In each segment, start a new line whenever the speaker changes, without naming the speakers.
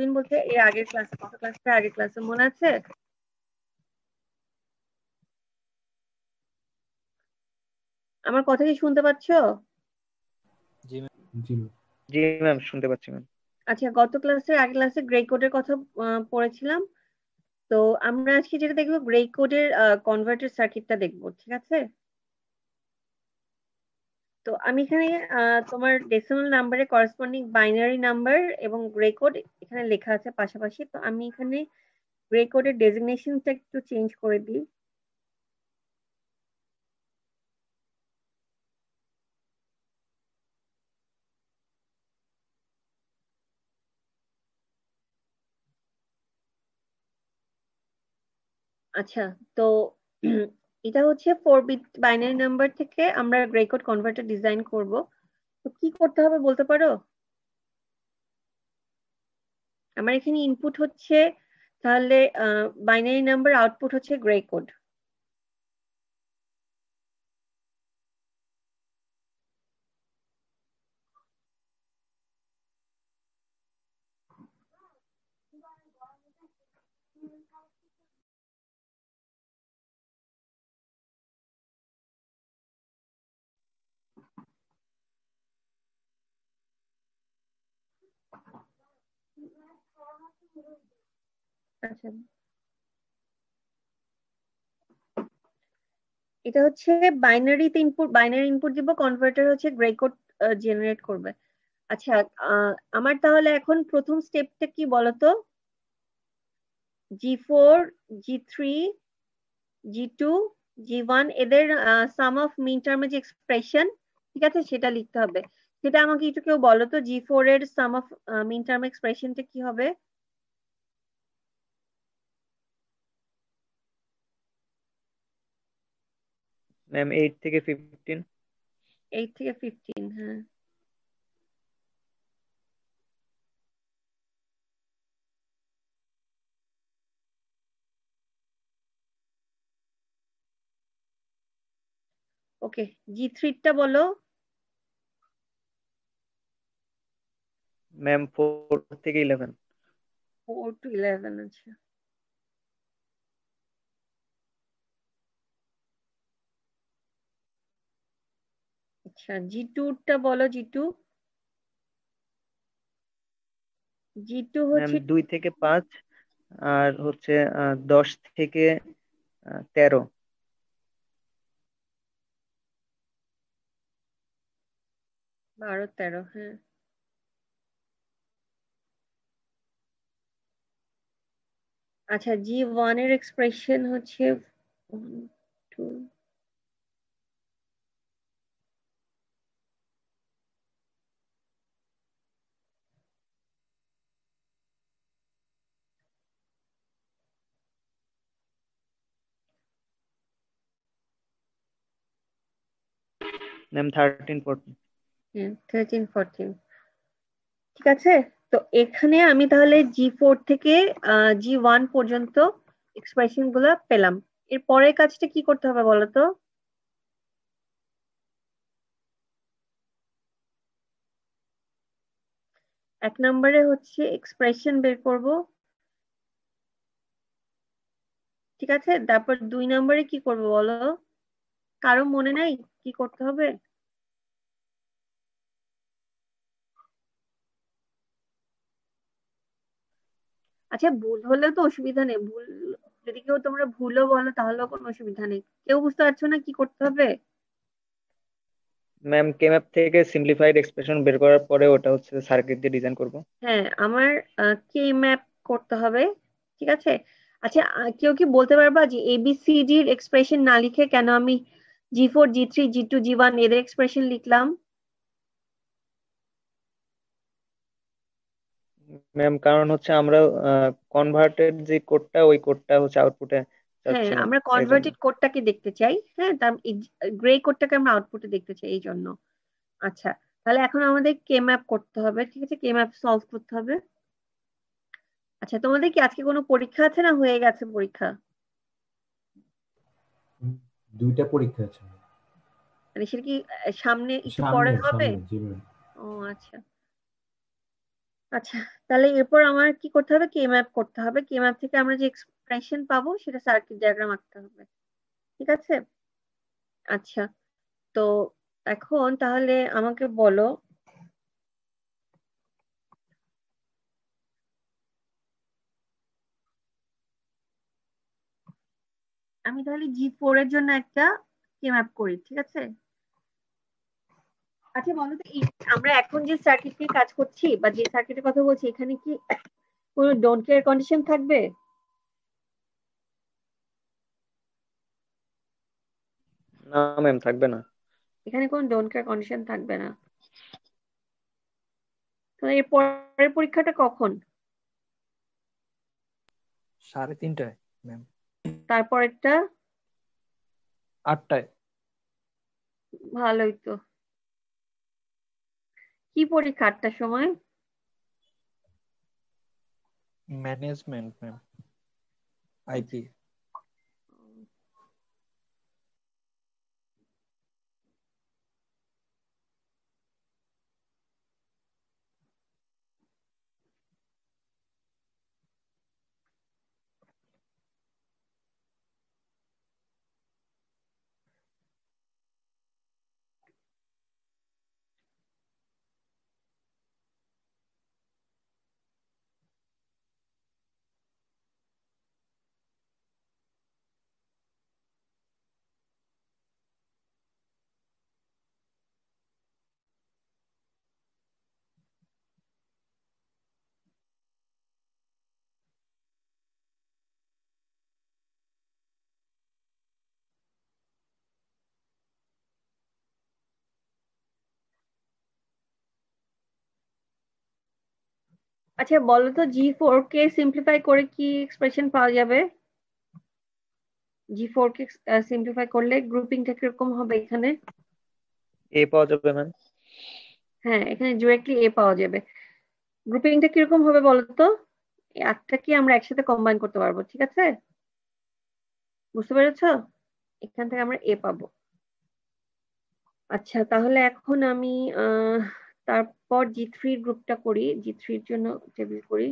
কতদিন বলতে এর আগের ক্লাসে, কত ক্লাসের আগের ক্লাসে মনে আছে? আমার কথা কি শুনতে পাচ্ছ?
জি ম্যাম।
জি ম্যাম।
জি ম্যাম, শুনতে পাচ্ছি ম্যাম।
আচ্ছা, গত ক্লাসের আগের ক্লাসে গ্রে কোডের কথা পড়েছিলাম। তো আমরা আজকে যেটা দেখবো গ্রে কোডের কনভার্টার সার্কিটটা দেখবো, ঠিক আছে? তো আমি এখানে তোমার ডেসিমাল নাম্বারের করেসপন্ডিং বাইনারি নাম্বার এবং গ্রে কোড এখানে লেখা আছে পাশাপাশি। তো আমি এখানে গ্রে কোডের ডেজিগনেশনটা একটু চেঞ্জ করে দিই। আচ্ছা, তো এটা হচ্ছে 4 বিট বাইনারি নাম্বার থেকে আমরা গ্রে কোড কনভার্টার ডিজাইন করব। তো কি করতে হবে বলতে পারো? আমার এখানে ইনপুট হচ্ছে তাহলে বাইনারি নাম্বার, আউটপুট হচ্ছে গ্রে কোড। আচ্ছা, এটা হচ্ছে বাইনারিতে ইনপুট, বাইনারি ইনপুট দিব, কনভার্টার হচ্ছে গ্রে কোড জেনারেট করবে। আচ্ছা, আমার তাহলে এখন প্রথম স্টেপটা কি বলতো? G4, G3, G2, G1 এদের সাম অফ মিন টার্মের যে এক্সপ্রেশন, ঠিক আছে, সেটা লিখতে হবে। সেটা আমাকে একটু কেউ বলো তো, G4 এর সাম অফ মিন টার্ম এক্সপ্রেশনটা কি হবে?
ম্যাম 8 থেকে 15।
8 থেকে 15, হ্যাঁ। ওকে, G3 টা বলো।
ম্যাম 4 থেকে 11।
4 to 11, আচ্ছা। আচ্ছা, G2 টা বলো, G2। G2
ম্যাম
হচ্ছে
2 থেকে 5, আর হচ্ছে 10 থেকে 13।
12, 13, হ্যাঁ। আচ্ছা, G1 এর এক্সপ্রেশন হচ্ছে 1, 2,
ম্যাম 13, 14।
13, 14, ঠিক আছে। তো এখানে আমি তাহলে G4 থেকে G1 পর্যন্ত এক্সপ্রেশন গুলা পেলাম। এর পরের কাজটা কি করতে হবে বলো তো? এক নম্বরে হচ্ছে এক্সপ্রেশন বের করব, ঠিক আছে। তারপর 2 নম্বরে কি করব বলো? কারো মনে নাই কি করতে হবে? আচ্ছা, ভুল হলে তো অসুবিধা নেই, ভুল যদি কেউ তোমরা ভুলও বলো তাহলেও কোনো অসুবিধা নেই। কেউ বুঝতে পারছো না কি করতে হবে?
ম্যাম কেম্যাপ থেকে সিম্পলিফাইড এক্সপ্রেশন বের করার পরে ওটা হচ্ছে সার্কিট দিয়ে ডিজাইন করব।
হ্যাঁ, আমার কে ম্যাপ করতে হবে, ঠিক আছে। আচ্ছা, কেউ কি বলতে পারবা যে এবিসিডি এর এক্সপ্রেশন না লিখে কেন আমি G4, G3, G2, G1 এদের এক্সপ্রেশন লিখলাম?
ম্যাম কারণ হচ্ছে আমরা কনভার্টেড যে কোডটা, ওই কোডটা হচ্ছে আউটপুটে
হ্যাঁ,
যাচ্ছিলাম,
আমরা
এই জন্য।
কনভার্টেড কোডটাকে দেখতে চাই, হ্যাঁ, তার গ্রে কোডটাকে আমরা আউটপুটে দেখতে চাই, এই জন্য। আচ্ছা, তাহলে এখন আমাদের কে ম্যাপ করতে হবে, ঠিক আছে, কে ম্যাপ সলভ করতে হবে। আচ্ছা, তোমাদের কি আজকে কোনো পরীক্ষা আছে না হয়ে গেছে পরীক্ষা?
দুইটা পরীক্ষা আছে।
মানে সেটা কি সামনে একটু পরে
সামনে
হবে?
সামনে জি ম্যাম।
ও আচ্ছা, আচ্ছা, তাহলে এরপর আমার কি করতে হবে? কে ম্যাপ করতে হবে। কে ম্যাপ থেকে আমরা যে এক্সপ্রেশন পাবো সেটা সার্কিট ডায়াগ্রাম আঁকতে হবে। ঠিক আছে। আচ্ছা, তো এখন তাহলে আমাকে বলো, আমি তাহলে G4 এর জন্য একটা কে ম্যাপ করি। ঠিক আছে। আচ্ছা বলো তো, আমরা এখন যে সার্কিট নিয়ে কাজ করছি বা যে সার্কিটের কথা বলছি, এখানে কি কোনো ডোন্ট কেয়ার কন্ডিশন থাকবে?
না ম্যাম, থাকবে না।
এখানে কোনো ডোন্ট কেয়ার কন্ডিশন থাকবে না। তাহলে এর পরের পরীক্ষাটা কখন?
3:30টায় ম্যাম।
তারপরেরটা?
8টায়।
ভালোই তো। কি পরীক্ষা 8টার সময়?
Management ma'am, IP.
আচ্ছা বলো তো, G4 কে সিম্পলিফাই করে কি এক্সপ্রেশন পাওয়া যাবে? G4 কে সিম্পলিফাই করলে গ্রুপিংটা কিরকম হবে এখানে?
এ পাওয়া যাবে ম্যাম।
হ্যাঁ, এখানে ডিরেক্টলি এ পাওয়া যাবে। গ্রুপিংটা কিরকম হবে বলো তো? এই 8টা কি আমরা একসাথে কম্বাইন করতে পারবো। ঠিক আছে, বুঝতে পেরেছো? এখান থেকে আমরা এ পাবো। আচ্ছা, তাহলে এখন আমি তারপর G3 গ্রুপটা করি। G3 এর জন্য টেবিল করি।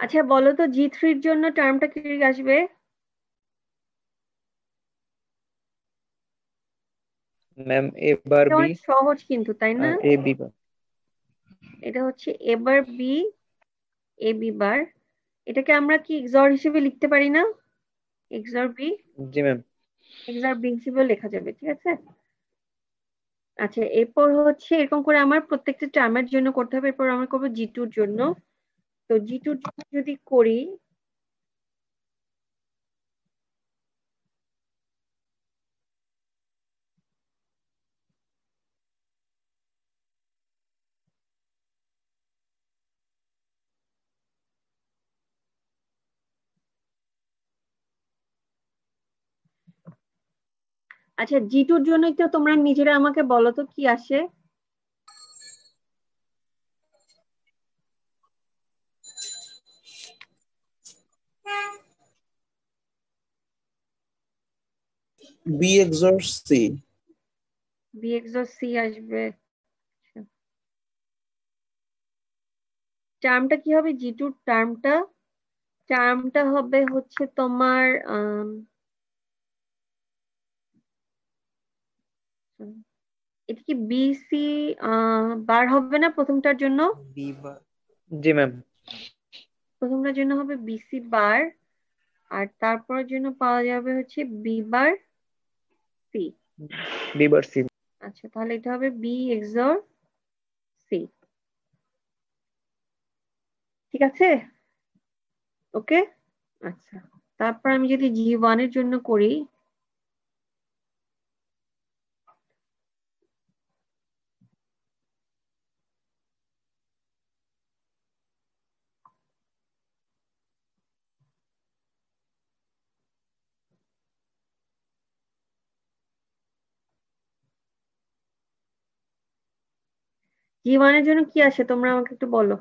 আচ্ছা বলো তো, G3 এর জন্য টার্মটা কি আসবে?
ম্যাম এ বার
এটা
বি,
অনেক সহজ কিন্তু, তাই না?
এ বি বার।
এটা হচ্ছে এবার বি, এ বি বার। এটাকে আমরা কি এক্সঅর হিসেবে লিখতে পারি না? এক্সঅর বি,
জি ম্যাম।
এক্সঅর বি হিসেবে লেখা যাবে। ঠিক আছে। আচ্ছা, এরপর হচ্ছে এরকম করে আমার প্রত্যেকটা টার্মের জন্য করতে হবে। এরপর আমরা করবো G2 এর জন্য। তো G2 এর জন্য যদি করি, আচ্ছা জি2-র জন্য একটু তোমরা নিজেরা আমাকে বলো তো কি আসে।
B XOR C.
B XOR C আসবে। টার্মটা কি হবে জি2-র টার্মটা হবে হচ্ছে তোমার এটা কি বিসি বার হবে না প্রথমটার জন্য?
বি বার।
জি ম্যাম।
প্রথমটার জন্য হবে বিসি বার, আর তারপরের জন্য পাওয়া যাবে হচ্ছে B bar C.
B bar C.
আচ্ছা তাহলে এটা হবে বি এক্সর সি। ঠিক আছে, ওকে। আচ্ছা তারপর আমি যদি জি1-এর জন্য করি, জি1-এর জন্য কি আসে তোমরা আমাকে একটু বলো।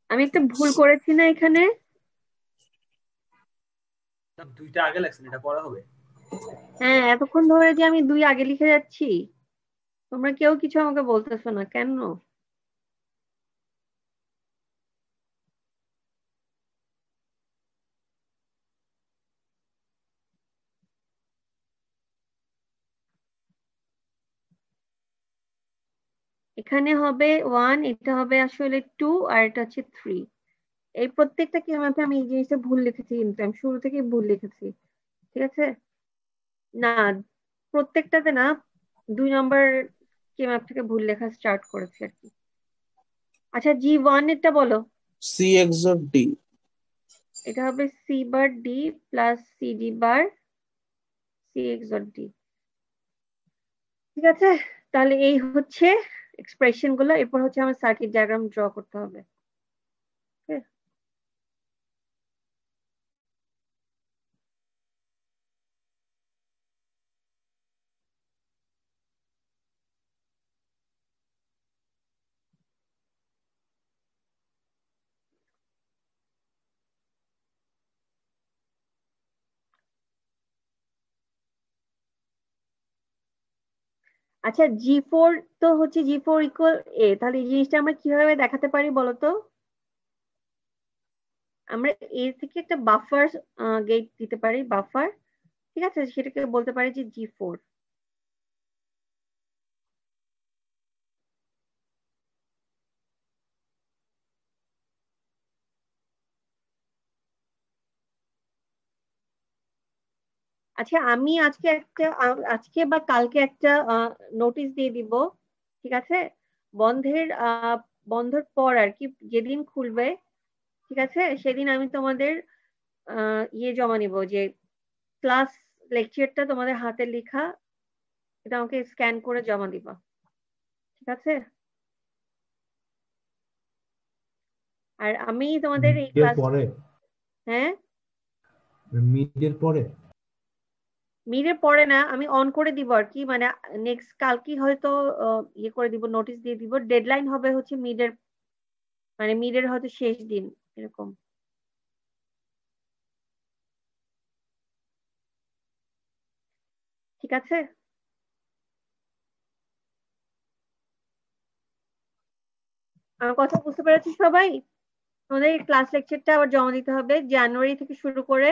আমি একটা ভুল করেছি না এখানে?
দুইটা আগে লাগছে, এটা পড়া হবে।
হ্যাঁ এতক্ষণ ধরে যে আমি 2 আগে লিখে যাচ্ছি, তোমরা কেউ কিছু আমাকে বলতেছো না কেন? এখানে হবে 1, এটা হবে আসলে 2, আর এটা হচ্ছে 3। এই প্রত্যেকটা কেমাপে আমি এই জিনিসটা ভুল লিখেছি, কিন্তু আমি শুরু থেকে ভুল লিখেছি। ঠিক আছে, না প্রত্যেকটাতে না, 2 নম্বর কেমাপ থেকে ভুল লেখা স্টার্ট করেছি আর কি। আচ্ছা জি1 এটা বলো।
C XOR D.
এটা হবে C bar D plus CD bar C XOR D. ঠিক আছে, তাহলে এই হচ্ছে এক্সপ্রেশন গুলো। এরপর হচ্ছে আমার সার্কিট ডায়াগ্রাম ড্র করতে হবে। আচ্ছা জি4 তো হচ্ছে জি4 ইকুয়াল এ, তাহলে এই জিনিসটা আমরা কিভাবে দেখাতে পারি বলতো? আমরা এ থেকে একটা বাফার গেট দিতে পারি, বাফার। ঠিক আছে, সেটাকে বলতে পারি যে জি4। আচ্ছা আমি আজকে বা কালকে একটা নোটিশ দিয়ে দিব। ঠিক আছে, বন্ধের বন্ধের পর আর কি, যেদিন খুলবে ঠিক আছে সেদিন আমি তোমাদের ইয়ে জমা নিব, যে ক্লাস লেকচারটা তোমাদের হাতে লেখা, এটা আমাকে স্ক্যান করে জমা দিবা। ঠিক আছে, আর আমি তোমাদের এই
মিডের
ক্লাস,
পরে,
হ্যাঁ
মিডের পরে।
মিডের পরে না, আমি অন করে দিব আর কি, মানে নেক্সট কালকে হয়তো ইয়ে করে দিব, নোটিশ দিয়ে দিব। ডেডলাইন হবে হচ্ছে মিডের, মানে মিডের হয়তো শেষ দিন এরকম। ঠিক আছে, আমার কথা বুঝতে পেরেছি সবাই? তোমাদের ক্লাস লেকচারটা আবার জমা দিতে হবে জানুয়ারি থেকে শুরু করে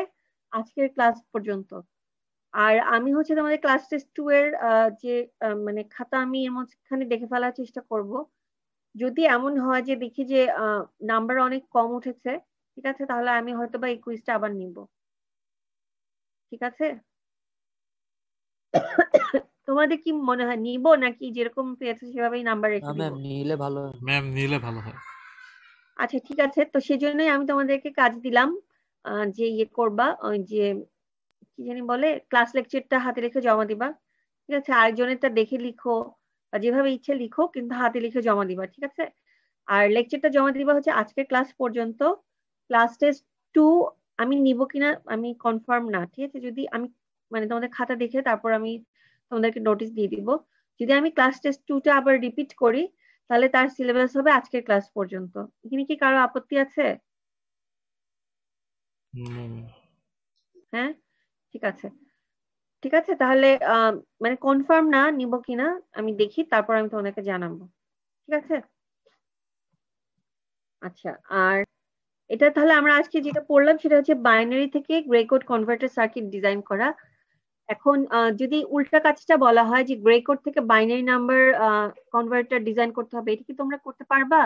আজকের ক্লাস পর্যন্ত। আর আমি হচ্ছে তোমাদের ক্লাস টেস্ট 2 এর যে মানে খাতা, আমি এর মধ্যখানে দেখে ফেলার চেষ্টা করব। যদি এমন হয় যে দেখি যে নাম্বার অনেক কম উঠেছে, ঠিক আছে, তাহলে আমি হয়তো বা এই কুইজটা আবার নিব। ঠিক আছে। তোমাদের কি মনে হয় নিব নাকি যেরকম পেয়েছে সেভাবেই নাম্বার
না
রেখে দিব?
ম্যাম নিলে ভালো হয়।
ম্যাম নিলে ভালো হয়।
আচ্ছা ঠিক আছে, তো সেজন্যই আমি তোমাদেরকে কাজ দিলাম যে ইয়ে করবা, ওই যে কি জানি বলে ক্লাস লেকচারটা হাতে রেখে জমা দিবা। ঠিক আছে, আরেকজনেরটা দেখে লিখো বা যেভাবে ইচ্ছে লিখো, কিন্তু হাতে লিখে জমা দিবা। ঠিক আছে, আর লেকচারটা জমা দিবা হচ্ছে আজকের ক্লাস পর্যন্ত। ক্লাস টেস্ট 2 আমি নিব কিনা আমি কনফার্ম না। ঠিক আছে, যদি আমি মানে তোমাদের খাতা দেখে তারপর আমি তোমাদেরকে নোটিশ দিয়ে দিব। যদি আমি ক্লাস টেস্ট 2টা আবার রিপিট করি তাহলে তার সিলেবাস হবে আজকের ক্লাস পর্যন্ত। এখানে কি কারো আপত্তি আছে? হ্যাঁ ঠিক আছে, ঠিক আছে তাহলে মানে কনফার্ম না নিব কিনা আমি দেখি, তারপর আমি তোমাদেরকে জানাবো। ঠিক আছে, আচ্ছা। আর এটা তাহলে আমরা আজকে যেটা পড়লাম সেটা হচ্ছে বাইনারি থেকে grey code converter circuit design করা। এখন যদি উল্টা কাজটা বলা হয় যে গ্রে কোড থেকে বাইনারি নাম্বার কনভার্টার ডিজাইন করতে হবে, এটা কি তোমরা করতে পারবা?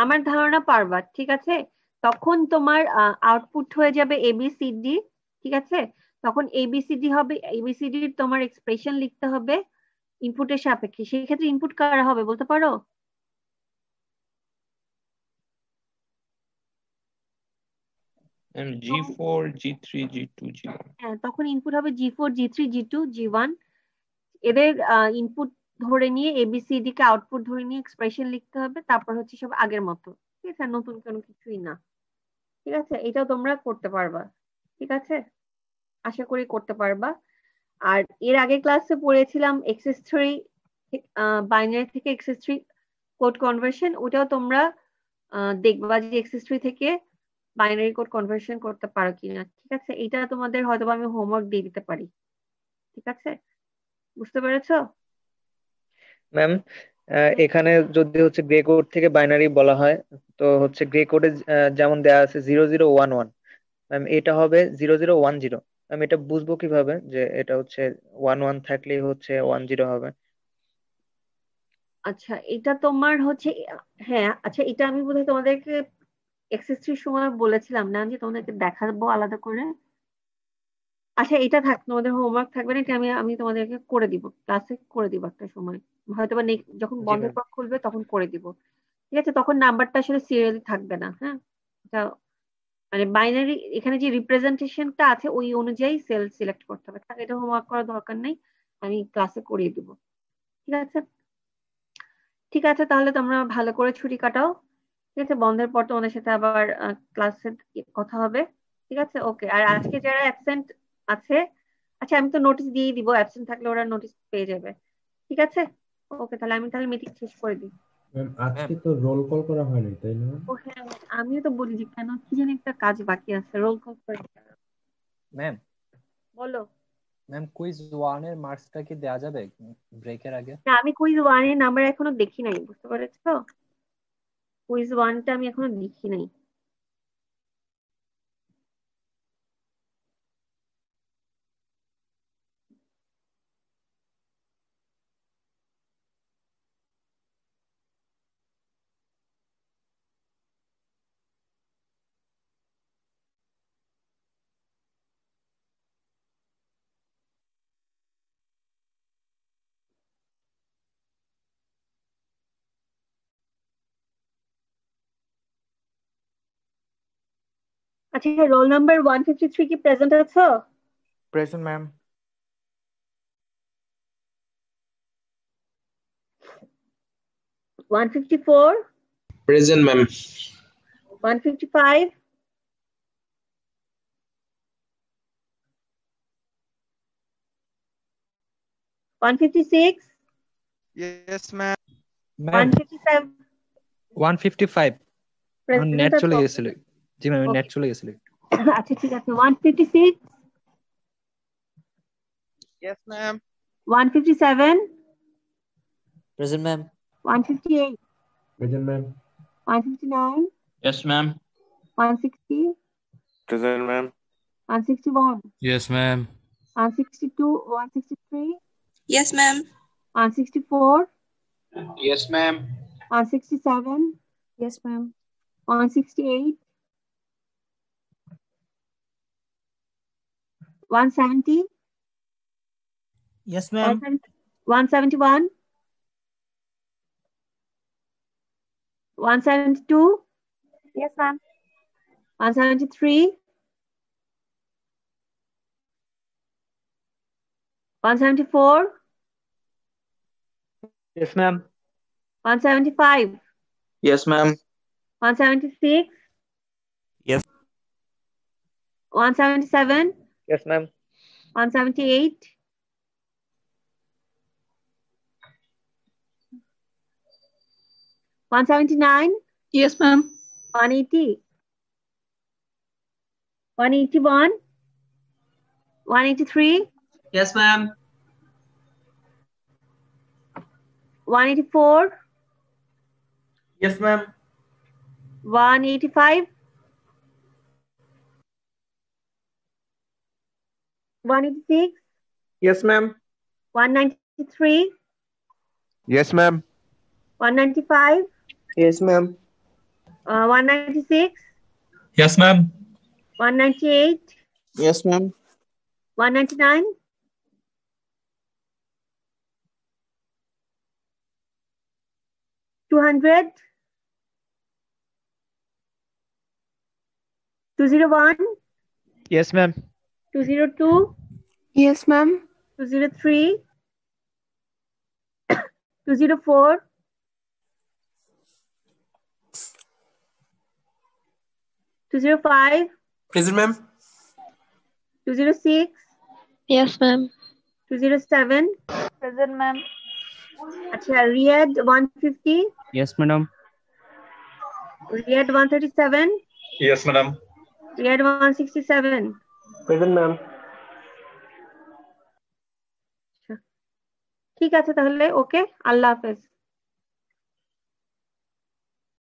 আমার ধারণা পারবা। ঠিক আছে, তখন তোমার আউটপুট হয়ে যাবে এবিসিডি। ঠিক আছে, তখন এবিসিডি হবে, এবিসিডি তোমার এক্সপ্রেশন লিখতে হবে ইনপুটের সাপেক্ষে। সেই ক্ষেত্রে ইনপুট কারা হবে বলতে পারো?
G4, G3, G2, G1.
হ্যাঁ, তখন ইনপুট হবে G4, G3, G2, G1। এদের ইনপুট ধরে নিয়ে এবিসিডি কে আউটপুট ধরে নিয়ে এক্সপ্রেশন লিখতে হবে, তারপর হচ্ছে সব আগের মতো। ঠিক আছে, নতুন কোনো কিছুই না। ঠিক আছে, এটাও তোমরা করতে পারবা। ঠিক আছে, আশা করি করতে পারবা। আর এর আগে ক্লাসে পড়েছিলাম এক্সএস3 বাইনারি থেকে এক্সএস3 কোড কনভার্সন, ওটাও তোমরা দেখবা যে এক্সএস3 থেকে বাইনারি কোড কনভার্সন করতে পারো কিনা। ঠিক আছে, এটা তোমাদের হয়তো আমি হোমওয়ার্ক দিয়ে দিতে পারি। ঠিক আছে, বুঝতে পেরেছো?
ম্যাম এখানে যদি হচ্ছে গ্রে কোড থেকে বাইনারি বলা হয়, তো হচ্ছে গ্রে কোডে যেমন দেয়া আছে 0011, ম্যাম এটা হবে 0010। ম্যাম এটা বুঝবো কিভাবে যে এটা হচ্ছে 11 থাকলেই হচ্ছে 10 হবে?
আচ্ছা, এটা তোমার হচ্ছে হ্যাঁ, আচ্ছা এটা আমি বোধহয় তোমাদেরকে এক্সএস3 সময় বলেছিলাম না যে তোমাদেরকে দেখাবো আলাদা করে। আচ্ছা এটা থাক, তোমাদের হোমওয়ার্ক থাকবে না, এটা আমি আমি তোমাদেরকে করে দিব, ক্লাসে করে দিব একটা সময়, হয়তো বা যখন
জি
বন্ধের
ম্যাম।
পর খুলবে তখন করে দিব। ঠিক আছে, তখন নাম্বারটা আসলে সিরিয়ালি থাকবে না। হ্যাঁ, এটা মানে বাইনারি এখানে যে রিপ্রেজেন্টেশনটা আছে ওই অনুযায়ী সেল সিলেক্ট করতে হবে। থাক, এটা হোমওয়ার্ক করার দরকার নেই, আমি ক্লাসে করিয়ে দিব। ঠিক আছে, ঠিক আছে তাহলে তোমরা ভালো করে ছুটি কাটাও। ঠিক আছে, বন্ধের পর তোমাদের সাথে আবার ক্লাসে কথা হবে। ঠিক আছে, ওকে। আর আজকে যারা অ্যাবসেন্ট আছে, আচ্ছা আমি তো নোটিশ দিয়ে দিব, অ্যাবসেন্ট থাকলে ওরা নোটিশ পেয়ে যাবে। ঠিক আছে, ওকে তাহলে আমি তাহলে মিটিং শেষ করে দিই।
ম্যাম আজকে তো রোল কল করা হয়নি তাই না?
ও হ্যাঁ, আমিও তো বলি যে কেন কি জানি একটা কাজ বাকি আছে, রোল কল করে।
ম্যাম
বলো।
ম্যাম কুইজ 1 এর মার্কসটা কি দেয়া যাবে ব্রেকের আগে?
না, আমি কুইজ 1 এর নাম্বার এখনো দেখি নাই, বুঝতে পেরেছো? কুইজ 1টা আমি এখনো দেখি নাই। আচ্ছা, রোল নাম্বার 153 কি প্রেজেন্ট আছো?
Present ma'am.
154,
Present, ma'am.
155, 156,
Yes ma'am.
Ma'am
157
155 আমার নেট
প্রেজেন্ট
চলে
আছো?
গেছিল। জি ম্যাম, নেট
Okay.
চলে গেছিল।
আচ্ছা ঠিক আছে, 156,
Yes ma'am.
157,
present ma'am.
158,
present ma'am.
159,
Yes, ma'am.
160,
Present, ma'am.
161,
Yes, ma'am.
162, 163,
Yes, ma'am.
164,
Yes, ma'am.
167,
Yes, ma'am.
168, 170,
Yes, ma'am.
171, 172,
Yes, ma'am.
173, 174,
Yes, ma'am.
175,
Yes, ma'am.
176,
Yes.
177,
Yes, ma'am.
178, 179,
Yes, ma'am.
180, 181, 183,
Yes, ma'am.
184,
Yes, ma'am.
185, 186,
Yes, ma'am.
193,
Yes, ma'am.
195,
Yes, ma'am.
196,
Yes, ma'am.
198,
Yes, ma'am.
199, 200, 201,
Yes, ma'am.
202,
Yes, ma'am.
203, 204, 205,
Present, ma'am.
206,
Yes, ma'am.
207,
Present, ma'am.
আচ্ছা Riyad 150,
Yes, madam.
Riyad 137,
Yes, madam.
Riyad 167।
Present, ma'am.
ঠিক আছে তাহলে ওকে, আল্লাহ হাফেজ।